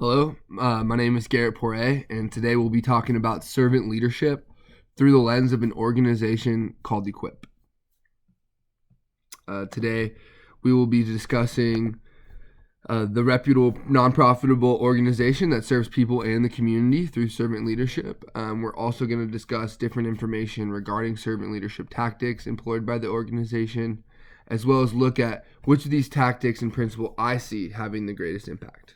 Hello, my name is Garrett Poirier, and today we'll be talking about servant leadership through the lens of an organization called Equip. Today, we will be discussing the reputable, non-profitable organization that serves people and the community through servant leadership. We're also going to discuss different information regarding servant leadership tactics employed by the organization, as well as look at which of these tactics and principles I see having the greatest impact.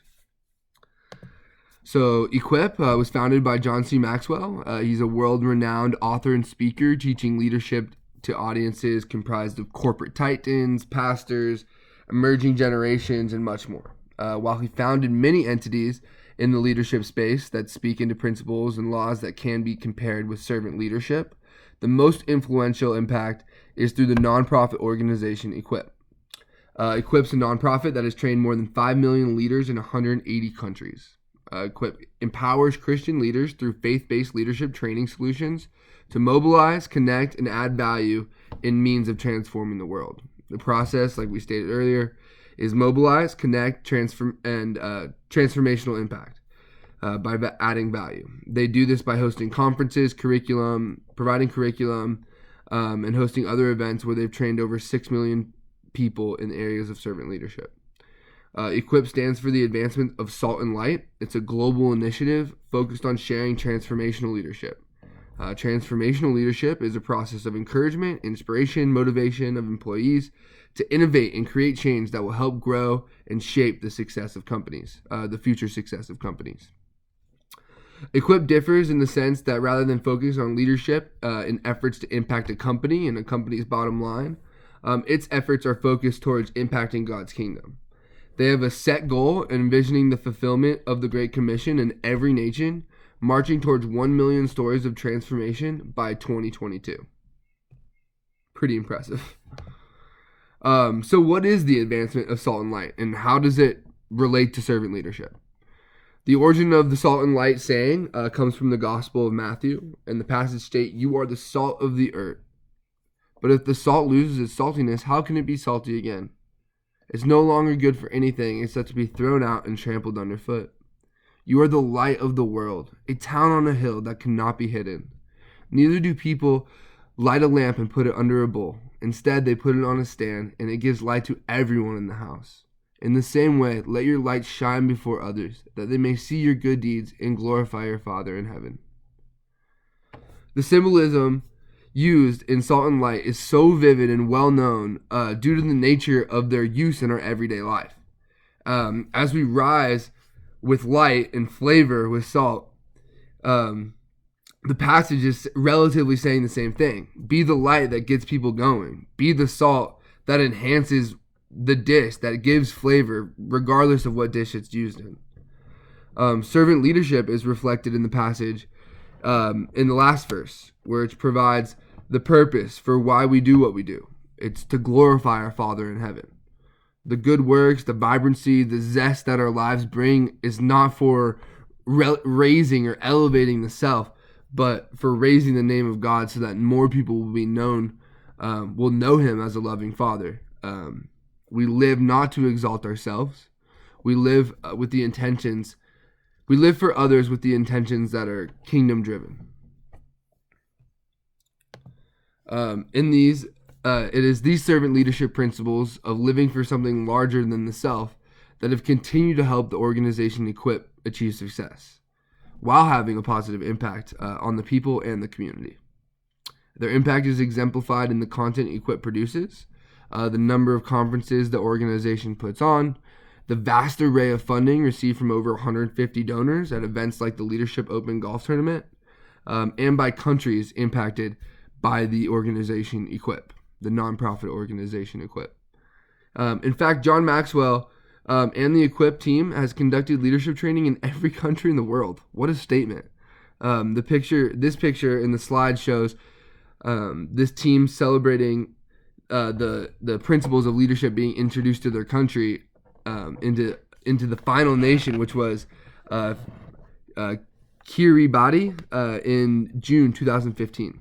So Equip was founded by John C. Maxwell. He's a world-renowned author and speaker teaching leadership to audiences comprised of corporate titans, pastors, emerging generations, and much more. While he founded many entities in the leadership space that speak into principles and laws that can be compared with servant leadership, the most influential impact is through the nonprofit organization Equip. Equip's a nonprofit that has trained more than 5 million leaders in 180 countries. Equip empowers Christian leaders through faith-based leadership training solutions to mobilize, connect, and add value in means of transforming the world. The process, like we stated earlier, is mobilize, connect, transform, and transformational impact by adding value. They do this by hosting conferences, providing curriculum, and hosting other events where they've trained over 6 million people in areas of servant leadership. Equip stands for the advancement of salt and light. It's a global initiative focused on sharing transformational leadership. Transformational leadership is a process of encouragement, inspiration, motivation of employees to innovate and create change that will help grow and shape the success of companies, the future success of companies. Equip differs in the sense that rather than focus on leadership in efforts to impact a company and a company's bottom line, its efforts are focused towards impacting God's kingdom. They have a set goal, envisioning the fulfillment of the Great Commission in every nation, marching towards 1 million stories of transformation by 2022. Pretty impressive. So what is the advancement of salt and light, and how does it relate to servant leadership? The origin of the salt and light saying comes from the Gospel of Matthew, and the passage states, "You are the salt of the earth. But if the salt loses its saltiness, how can it be salty again? It's no longer good for anything except to be thrown out and trampled underfoot. You are the light of the world, a town on a hill that cannot be hidden. Neither do people light a lamp and put it under a bowl. Instead, they put it on a stand, and it gives light to everyone in the house. In the same way, let your light shine before others, that they may see your good deeds and glorify your Father in heaven." The symbolism used in salt and light is so vivid and well known due to the nature of their use in our everyday life. As we rise with light and flavor with salt, the passage is relatively saying the same thing. Be the light that gets people going. Be the salt that enhances the dish, that gives flavor regardless of what dish it's used in. Servant leadership is reflected in the passage in the last verse, where it provides the purpose for why we do what we do. It's to glorify our Father in heaven. The good works, the vibrancy, the zest that our lives bring is not for raising or elevating the self, but for raising the name of God so that more people will be known, will know Him as a loving Father. We live not to exalt ourselves. We live with the intentions. We live for others with the intentions that are kingdom driven. It is these servant leadership principles of living for something larger than the self that have continued to help the organization Equip achieve success, while having a positive impact on the people and the community. Their impact is exemplified in the content Equip produces, the number of conferences the organization puts on, the vast array of funding received from over 150 donors at events like the Leadership Open Golf Tournament, and by countries impacted by the organization Equip, the nonprofit organization Equip. In fact, John Maxwell and the Equip team has conducted leadership training in every country in the world. What a statement. This picture in the slide shows this team celebrating the principles of leadership being introduced to their country into the final nation, which was Kiribati in June 2015.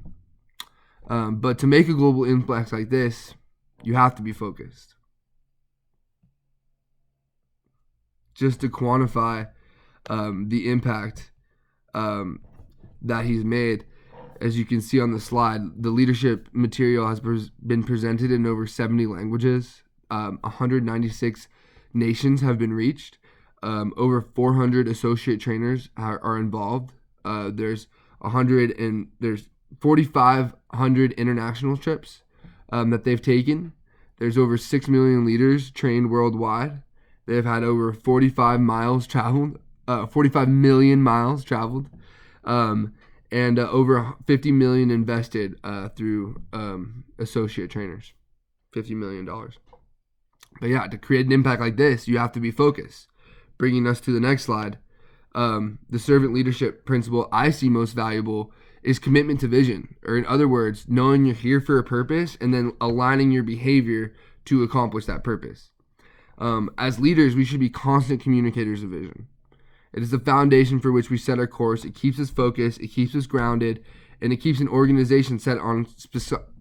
But to make a global impact like this, you have to be focused. Just to quantify the impact that he's made. As you can see on the slide, the leadership material has been presented in over 70 languages. 196 nations have been reached. Over 400 associate trainers are involved. There's 4,500 international trips that they've taken. There's over 6 million leaders trained worldwide. They've had over 45 million miles traveled, and over 50 million invested through associate trainers. $50 million. But yeah, to create an impact like this, you have to be focused. Bringing us to the next slide, the servant leadership principle I see most valuable is commitment to vision, or in other words, knowing you're here for a purpose and then aligning your behavior to accomplish that purpose. As leaders, we should be constant communicators of vision. It is the foundation for which we set our course. It keeps us focused, it keeps us grounded, and it keeps an organization set on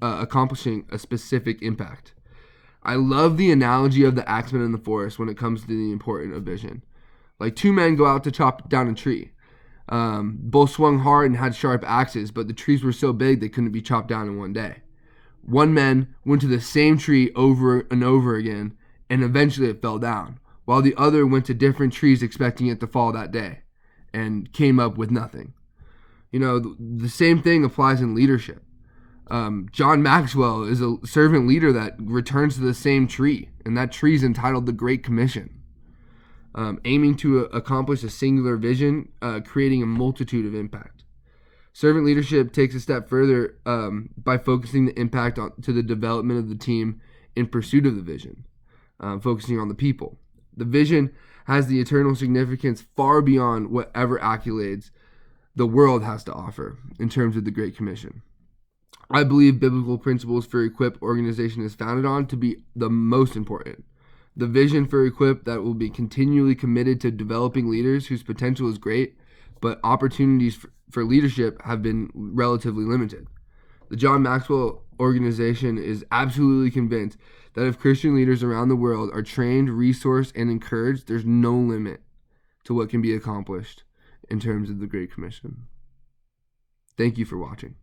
accomplishing a specific impact. I love the analogy of the axeman in the forest when it comes to the importance of vision. Like two men go out to chop down a tree. Both swung hard and had sharp axes, but the trees were so big they couldn't be chopped down in one day. One man went to the same tree over and over again, and eventually it fell down, while the other went to different trees expecting it to fall that day and came up with nothing. The same thing applies in leadership. John Maxwell is a servant leader that returns to the same tree, and that tree is entitled the Great Commission. Aiming to accomplish a singular vision, creating a multitude of impact. Servant leadership takes a step further by focusing the impact to the development of the team in pursuit of the vision, focusing on the people. The vision has the eternal significance far beyond whatever accolades the world has to offer in terms of the Great Commission. I believe biblical principles for Equip organization is founded on to be the most important. The vision for Equip that will be continually committed to developing leaders whose potential is great, but opportunities for leadership have been relatively limited. The John Maxwell organization is absolutely convinced that if Christian leaders around the world are trained, resourced, and encouraged, there's no limit to what can be accomplished in terms of the Great Commission. Thank you for watching.